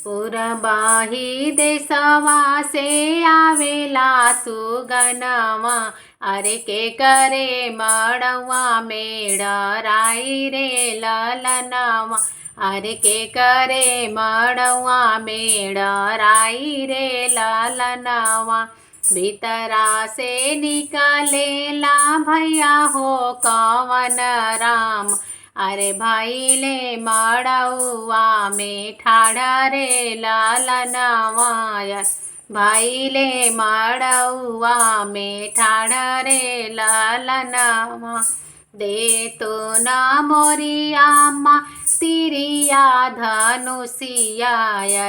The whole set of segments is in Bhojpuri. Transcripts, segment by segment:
पुरबाही देशवा से आवेला सुगनमा। अरे के करे मड़वा मेड़राई रे ललनवा। अरे के करे मड़वा मेड़राई रे ललनवा। भीतरा से निकलेला भैया हो कवन राम। अरे भाई ले मड़उआ में ठाड़ा रे ललनवाय। भाई ले मड़उआ में ठाड़ा रे ललनवा। दे तो ना मोरिया माँ तिरिया धनुषिया।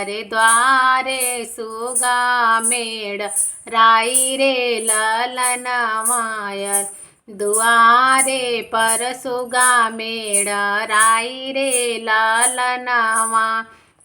अरे द्वारे सुगा मेड़ राई रे ललनवाय। दुआरे पर सुगा मेड़राई रे ललनवा।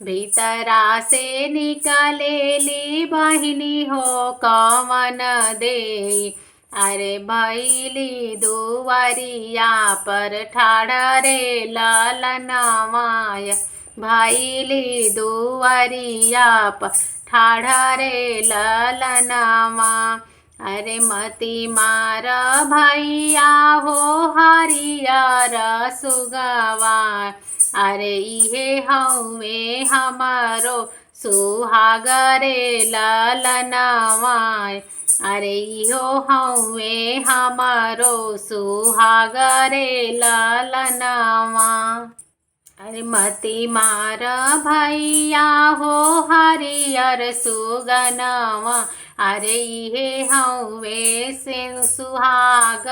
भीतरा से निकलेली बहिनी हो कवन दे। अरे भैली दुआरिया पर ठाड़ा रे ललनवाय। भैली दुआरिया पर ठाड़ा रे ललनवा। अरे मती मार भैया हो हरियर सुगवा। अरे इहे हउवे हमारो सुहाग रे ललनवा। अरे इहो हउवे हमारो सुहाग रे ललनवा। अरे मती मार भैया हो हरियर सुगनवा। अरे इहे हउवे से सुहाग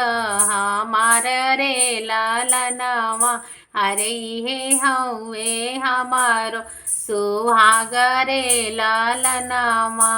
हमार रे ललनवा। अरे इहे हउवे हमारो सुहाग रे ललनवा।